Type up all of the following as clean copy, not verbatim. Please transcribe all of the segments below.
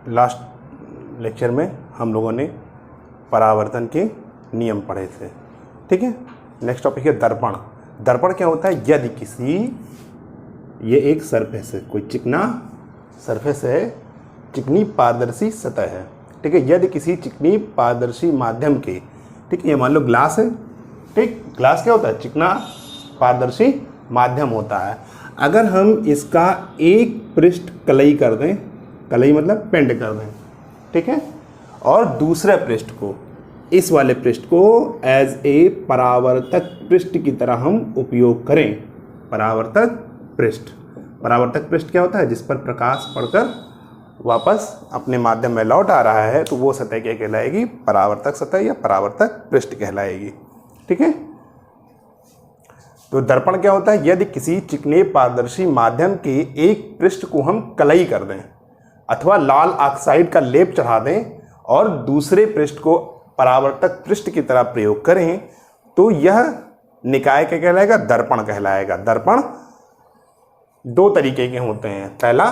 Last lecture में हम लोगों ने परावर्तन के नियम पढ़े थे। ठीक है, नेक्स्ट टॉपिक है दर्पण। दर्पण क्या होता है? यदि किसी, ये एक सरफेस है, कोई चिकना सरफेस है, चिकनी पारदर्शी सतह है। ठीक है, यदि किसी चिकनी पारदर्शी माध्यम के, ठीक है, ये मान लो ग्लास है। ठीक, ग्लास क्या होता है? चिकना पारदर्शी माध्यम होता है। अगर हम इसका एक पृष्ठ कलई कर दें, कलई मतलब पेंट कर दें, ठीक है, और दूसरे पृष्ठ को, इस वाले पृष्ठ को एज ए परावर्तक पृष्ठ की तरह हम उपयोग करें। परावर्तक पृष्ठ, परावर्तक पृष्ठ क्या होता है? जिस पर प्रकाश पड़कर वापस अपने माध्यम में लौट आ रहा है, तो वो सतह क्या कहलाएगी? परावर्तक सतह या परावर्तक पृष्ठ कहलाएगी। ठीक है, तो दर्पण क्या होता है? यदि किसी चिकने पारदर्शी माध्यम के एक पृष्ठ को हम कलई कर दें अथवा लाल ऑक्साइड का लेप चढ़ा दें और दूसरे पृष्ठ को परावर्तक पृष्ठ की तरह प्रयोग करें, तो यह निकाय क्या कहलाएगा? दर्पण कहलाएगा। दर्पण दो तरीके के होते हैं। पहला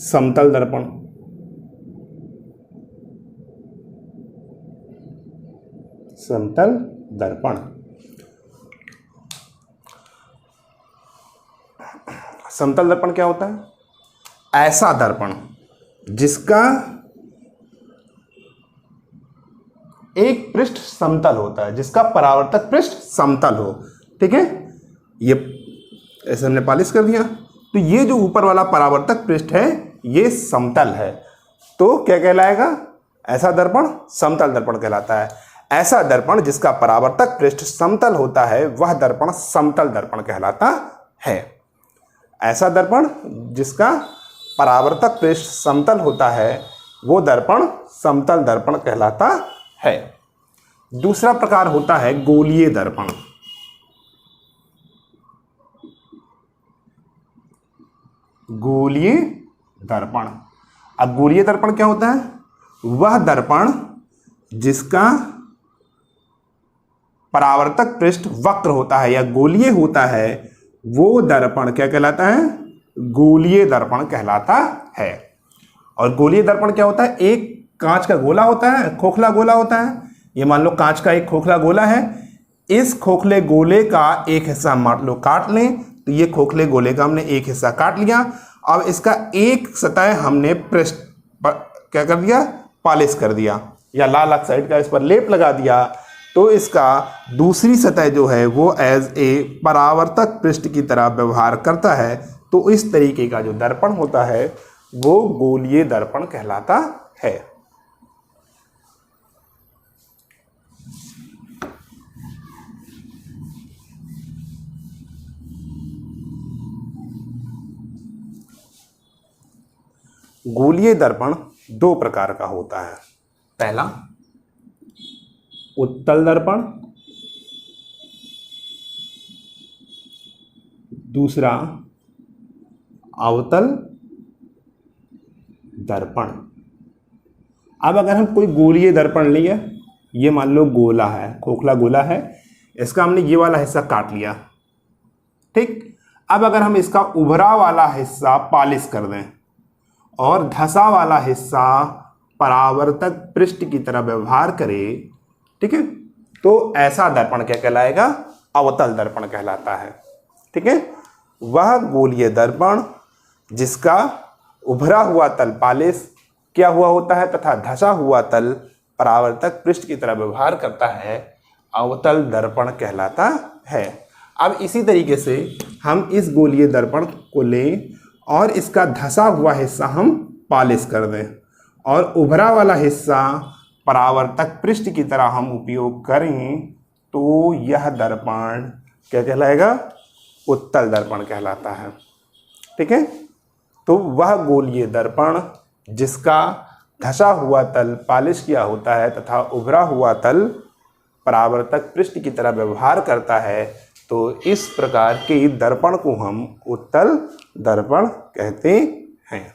समतल दर्पण, समतल दर्पण। समतल दर्पण क्या होता है? ऐसा दर्पण जिसका एक पृष्ठ समतल होता है, जिसका परावर्तक पृष्ठ समतल हो। ठीक है, ये ऐसे हमने पॉलिश कर दिया, तो ये जो ऊपर वाला परावर्तक पृष्ठ है ये समतल है, तो क्या कहलाएगा? ऐसा दर्पण समतल दर्पण कहलाता है। ऐसा दर्पण जिसका परावर्तक पृष्ठ समतल होता है वह दर्पण समतल दर्पण कहलाता है। ऐसा दर्पण जिसका परावर्तक पृष्ठ समतल होता है वो दर्पण समतल दर्पण कहलाता है। दूसरा प्रकार होता है गोलीय दर्पण। गोलीय दर्पण। अब गोलीय दर्पण क्या होता है? वह दर्पण जिसका परावर्तक पृष्ठ वक्र होता है या गोलीय होता है, वो दर्पण क्या कहलाता है? गोलीय दर्पण कहलाता है। और गोलीय दर्पण क्या होता है? एक कांच का गोला होता है, खोखला गोला होता है। ये मान लो कांच का एक खोखला गोला है, इस खोखले गोले का एक हिस्सा मान लो काट लें, तो ये खोखले गोले का हमने एक हिस्सा काट लिया। अब इसका एक सतह हमने पृष्ठ पर क्या कर दिया? पॉलिश कर दिया या लाल ऑक्साइड का इस पर लेप लगा दिया, तो इसका दूसरी सतह जो है वो एज ए परावर्तक पृष्ठ की तरह व्यवहार करता है। तो इस तरीके का जो दर्पण होता है वो गोलीय दर्पण कहलाता है। गोलीय दर्पण दो प्रकार का होता है। पहला उत्तल दर्पण, दूसरा अवतल दर्पण। अब अगर हम कोई गोलीय दर्पण लिए, ये मान लो गोला है, खोखला गोला है, इसका हमने ये वाला हिस्सा काट लिया। ठीक, अब अगर हम इसका उभरा वाला हिस्सा पॉलिश कर दें और धंसा वाला हिस्सा परावर्तक पृष्ठ की तरह व्यवहार करें, ठीक है, तो ऐसा दर्पण क्या कहलाएगा? अवतल दर्पण कहलाता है। ठीक है, वह गोलीय दर्पण जिसका उभरा हुआ तल पॉलिश किया हुआ होता है तथा धंसा हुआ तल परावर्तक पृष्ठ की तरह व्यवहार करता है, अवतल दर्पण कहलाता है। अब इसी तरीके से हम इस गोलीय दर्पण को लें और इसका धंसा हुआ हिस्सा हम पॉलिश कर दें और उभरा वाला हिस्सा परावर्तक पृष्ठ की तरह हम उपयोग करें, तो यह दर्पण क्या कहलाएगा? उत्तल दर्पण कहलाता है। ठीक है, तो वह गोलीय दर्पण जिसका धंसा हुआ तल पॉलिश किया होता है तथा उभरा हुआ तल परावर्तक पृष्ठ की तरह व्यवहार करता है, तो इस प्रकार के दर्पण को हम उत्तल दर्पण कहते हैं।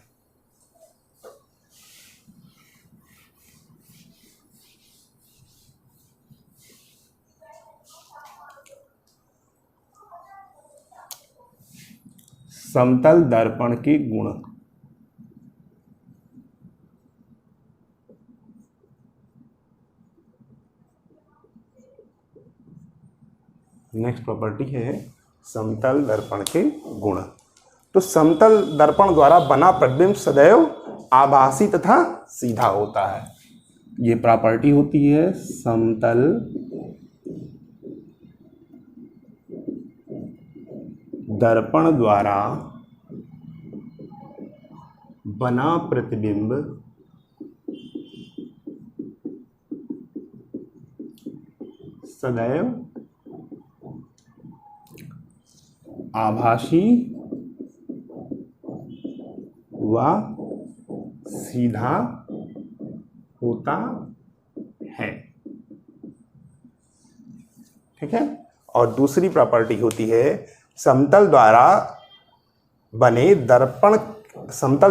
समतल दर्पण के गुण। नेक्स्ट प्रॉपर्टी है समतल दर्पण के गुण। तो समतल दर्पण द्वारा बना प्रतिबिंब सदैव आभासी तथा सीधा होता है। ये प्रॉपर्टी होती है समतल दर्पण द्वारा बना प्रतिबिंब सदैव आभासी व सीधा होता है। ठीक है। और दूसरी प्रॉपर्टी होती है समतल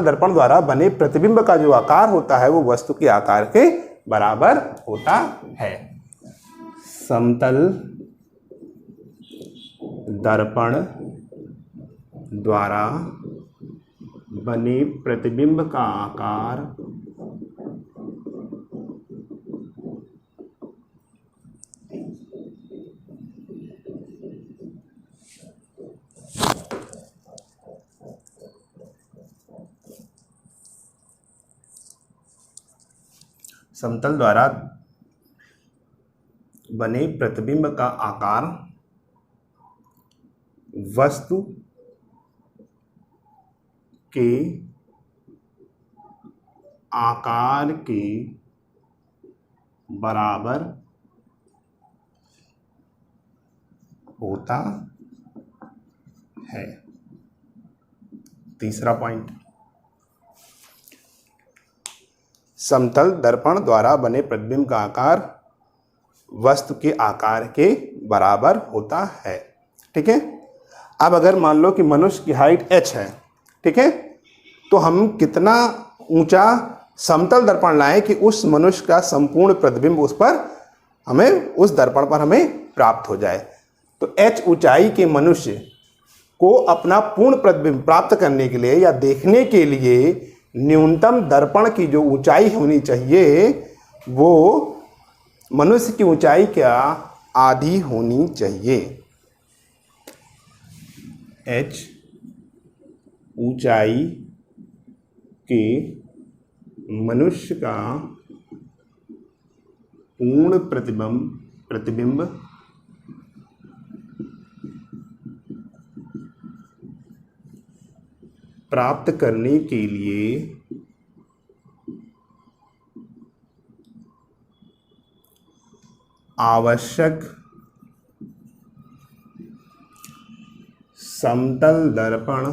दर्पण द्वारा बने प्रतिबिंब का जो आकार होता है वो वस्तु के आकार के बराबर होता है। समतल दर्पण द्वारा बने प्रतिबिंब का आकार समतल द्वारा बने प्रतिबिंब का आकार वस्तु के आकार के बराबर होता है। तीसरा पॉइंट, समतल दर्पण द्वारा बने प्रतिबिंब का आकार वस्तु के आकार के बराबर होता है। ठीक है। अब अगर मान लो कि मनुष्य की हाइट h है, ठीक है, तो हम कितना ऊंचा समतल दर्पण लाएं कि उस मनुष्य का संपूर्ण प्रतिबिंब उस पर हमें, उस दर्पण पर हमें प्राप्त हो जाए। तो h ऊंचाई के मनुष्य को अपना पूर्ण प्रतिबिंब प्राप्त करने के लिए या देखने के लिए न्यूनतम दर्पण की जो ऊंचाई होनी चाहिए वो मनुष्य की ऊंचाई का आधी होनी चाहिए। h ऊंचाई के मनुष्य का पूर्ण प्रतिबिंब प्राप्त करने के लिए आवश्यक समतल दर्पण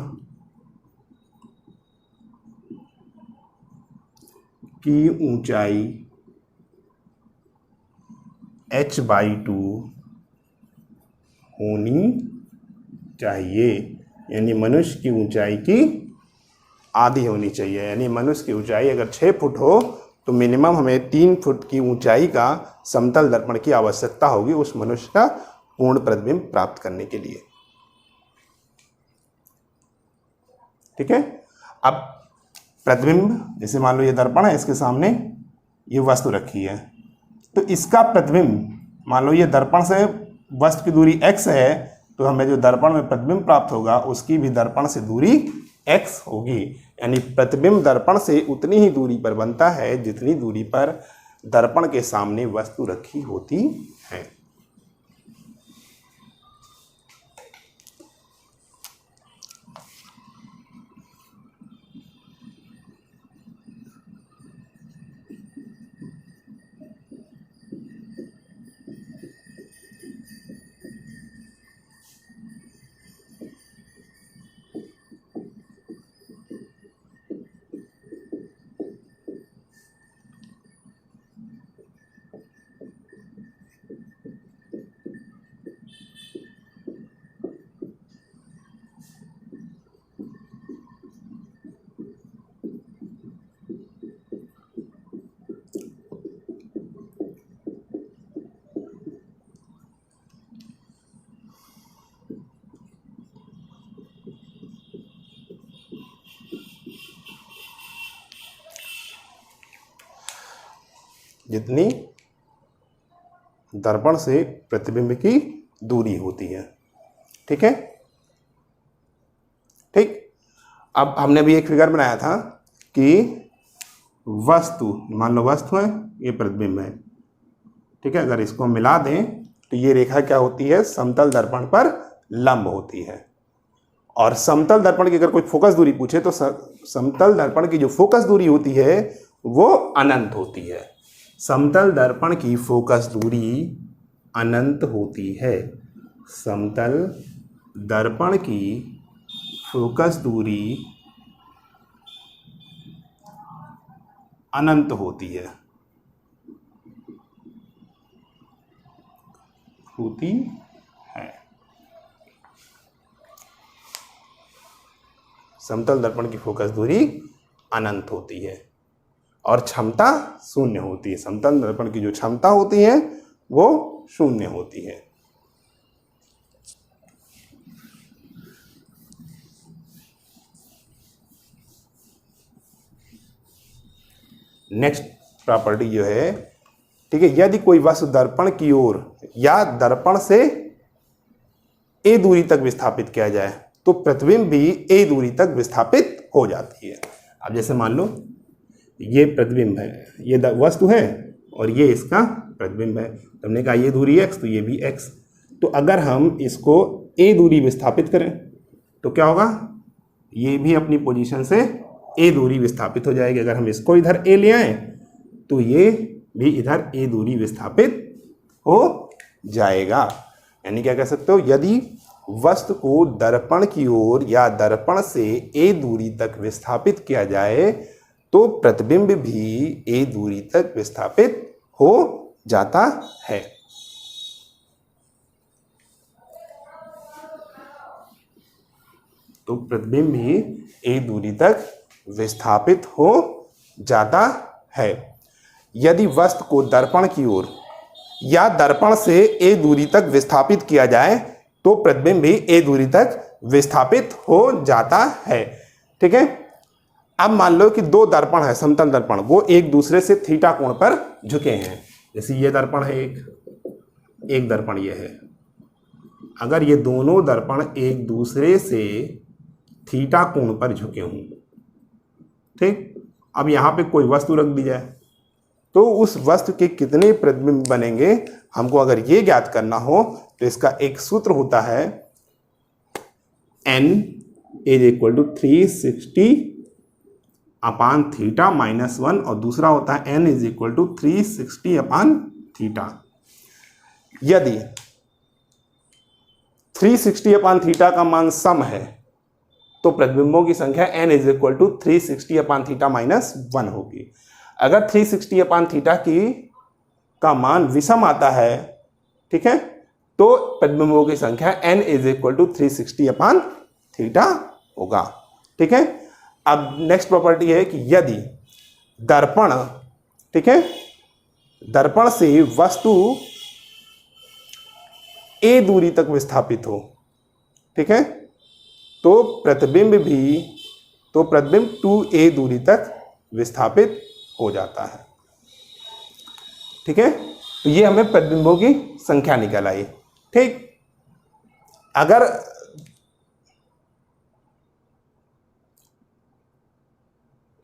की ऊंचाई h/2 होनी चाहिए, यानी मनुष्य की ऊंचाई की आधी होनी चाहिए। यानी मनुष्य की ऊंचाई अगर 6 फुट हो तो मिनिमम हमें 3 फुट की ऊंचाई का समतल दर्पण की आवश्यकता होगी उस मनुष्य का पूर्ण प्रतिबिंब प्राप्त करने के लिए। ठीक है। अब प्रतिबिंब, जैसे मान लो ये दर्पण है, इसके सामने ये वस्तु रखी है, तो इसका प्रतिबिंब, मान लो ये दर्पण से वस्तु की दूरी x है, तो हमें जो दर्पण में प्रतिबिंब प्राप्त होगा उसकी भी दर्पण से दूरी x होगी। यानी प्रतिबिंब दर्पण से उतनी ही दूरी पर बनता है जितनी दूरी पर दर्पण के सामने वस्तु रखी होती है। जितनी दर्पण से प्रतिबिंब की दूरी होती है। ठीक है, ठीक। अब हमने भी एक फिगर बनाया था कि वस्तु, मान लो वस्तु है, ये प्रतिबिंब है। ठीक है, अगर इसको मिला दें तो ये रेखा क्या होती है, समतल दर्पण पर लंब होती है। और समतल दर्पण की अगर कोई फोकस दूरी पूछे तो समतल दर्पण की जो फोकस दूरी होती है वो अनंत होती है। समतल दर्पण की फोकस दूरी अनंत होती है। समतल दर्पण की फोकस दूरी अनंत होती है, समतल दर्पण की फोकस दूरी अनंत होती है और क्षमता शून्य होती है। समतल दर्पण की जो क्षमता होती है वो शून्य होती है। नेक्स्ट प्रॉपर्टी जो है, ठीक है, यदि कोई वस्तु दर्पण की ओर या दर्पण से ए दूरी तक विस्थापित किया जाए तो प्रतिबिंब भी ए दूरी तक विस्थापित हो जाती है। अब जैसे मान लो ये प्रतिबिंब है, ये वस्तु है और ये इसका प्रतिबिंब है। तो हमने कहा ये दूरी x तो ये भी x। तो अगर हम इसको ए दूरी विस्थापित करें तो क्या होगा, ये भी अपनी पोजीशन से ए दूरी विस्थापित हो जाएगी। अगर हम इसको इधर ए ले आए तो ये भी इधर ए दूरी विस्थापित हो जाएगा। यानी क्या कह सकते हो, यदि वस्तु को दर्पण की ओर या दर्पण से ए दूरी तक विस्थापित किया जाए तो प्रतिबिंब भी ए दूरी तक विस्थापित हो जाता है। तो प्रतिबिंब भी ए दूरी तक विस्थापित हो जाता है। यदि वस्तु को दर्पण की ओर या दर्पण से ए दूरी तक विस्थापित किया जाए तो प्रतिबिंब भी ए दूरी तक विस्थापित हो जाता है। ठीक है, अब मान लो कि दो दर्पण है, समतल दर्पण, वो एक दूसरे से थीटा कोण पर झुके हैं। जैसे ये दर्पण है, एक दर्पण ये है। अगर ये दोनों दर्पण एक दूसरे से थीटा कोण पर झुके हों, ठीक, अब यहाँ पे कोई वस्तु रख दी जाए तो उस वस्तु के कितने प्रतिबिंब बनेंगे, हमको अगर ये ज्ञात करना हो तो इसका एक सूत्र होता है n = 360 अपान थीटा -1 और दूसरा होता है n = 360 अपान थीटा। यदि 360 अपान थीटा का मान सम है तो प्रतिबिंबों की संख्या n = 360 अपान थीटा -1 होगी। अगर 360 अपान थीटा का मान विषम आता है, ठीक है, तो प्रतिबिंबों की संख्या n = 360 अपान थीटा होगा। ठीक है, अब नेक्स्ट प्रॉपर्टी है कि यदि दर्पण, ठीक है, दर्पण से वस्तु ए दूरी तक विस्थापित हो, ठीक है, तो प्रतिबिंब 2a दूरी तक विस्थापित हो जाता है। ठीक है, तो ये हमें प्रतिबिंबों की संख्या निकल आई। ठीक, अगर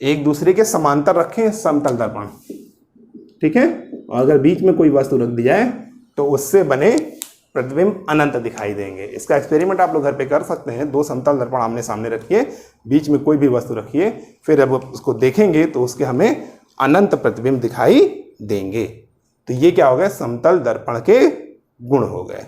एक दूसरे के समांतर रखें समतल दर्पण, ठीक है, और अगर बीच में कोई वस्तु रख दी जाए तो उससे बने प्रतिबिंब अनंत दिखाई देंगे। इसका एक्सपेरिमेंट आप लोग घर पे कर सकते हैं। दो समतल दर्पण आमने सामने रखिए, बीच में कोई भी वस्तु रखिए, फिर अब उसको देखेंगे तो उसके हमें अनंत प्रतिबिंब दिखाई देंगे। तो ये क्या हो गए, समतल दर्पण के गुण हो गए।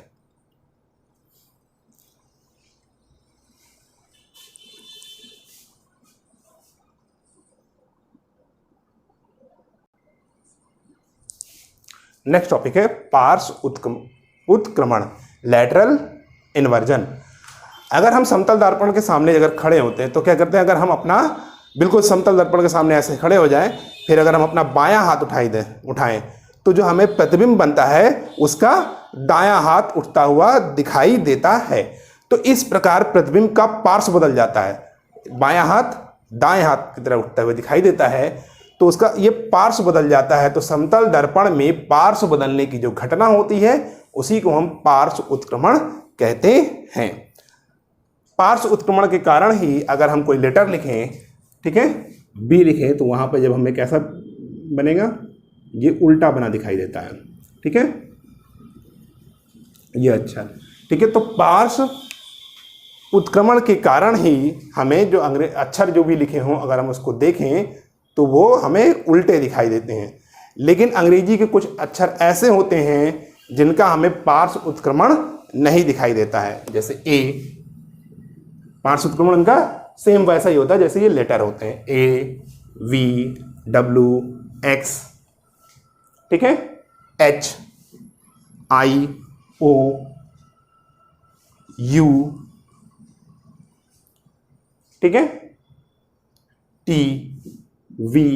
नेक्स्ट टॉपिक है पार्श्व उत्क्रमण, लैटरल इन्वर्जन। अगर हम समतल दर्पण के सामने अगर खड़े होते हैं तो क्या करते हैं, अगर हम अपना बिल्कुल समतल दर्पण के सामने ऐसे खड़े हो जाएं, फिर अगर हम अपना बायां हाथ उठाएं तो जो हमें प्रतिबिंब बनता है उसका दायां हाथ उठता हुआ दिखाई देता है। तो इस प्रकार प्रतिबिंब का पार्श्व बदल जाता है, बायां हाथ दाएं हाथ की तरह उठता हुआ दिखाई देता है, तो उसका ये पार्श्व बदल जाता है। तो समतल दर्पण में पार्श्व बदलने की जो घटना होती है उसी को हम पार्श्व उत्क्रमण कहते हैं। पार्श्व उत्क्रमण के कारण ही अगर हम कोई लेटर लिखें, ठीक है, बी लिखें, तो वहाँ पर जब हमें कैसा बनेगा, ये उल्टा बना दिखाई देता है, ठीक है, ये अच्छा, ठीक है। तो पार्श्व उत्क्रमण के कारण ही हमें जो अक्षर जो भी लिखे हों, अगर हम उसको देखें तो वो हमें उल्टे दिखाई देते हैं। लेकिन अंग्रेजी के कुछ अक्षर ऐसे होते हैं जिनका हमें पार्श्व उत्क्रमण नहीं दिखाई देता है, जैसे ए, पार्श्व उत्क्रमण उनका सेम वैसा ही होता है जैसे ये लेटर होते हैं, ए, वी, डब्ल्यू, एक्स, ठीक है, एच, आई, ओ, यू, ठीक है, टी, वी,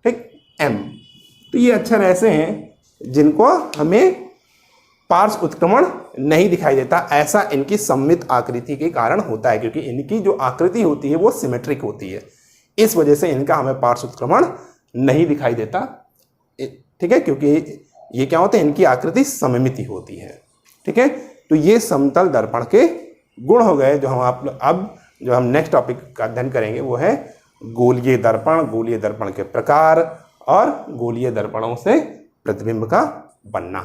ठीक, एम। तो ये अक्षर ऐसे हैं जिनको हमें पार्श्व उत्क्रमण नहीं दिखाई देता। ऐसा इनकी सममित आकृति के कारण होता है, क्योंकि इनकी जो आकृति होती है वो सिमेट्रिक होती है, इस वजह से इनका हमें पार्श्व उत्क्रमण नहीं दिखाई देता, ठीक है, क्योंकि ये क्या होते हैं, इनकी आकृति सममिति होती है, ठीक है। तो ये समतल दर्पण के गुण हो गए। जो हम अब जो हम नेक्स्ट टॉपिक का अध्ययन करेंगे वो है गोलीय दर्पण, गोलीय दर्पण के प्रकार और गोलीय दर्पणों से प्रतिबिंब का बनना।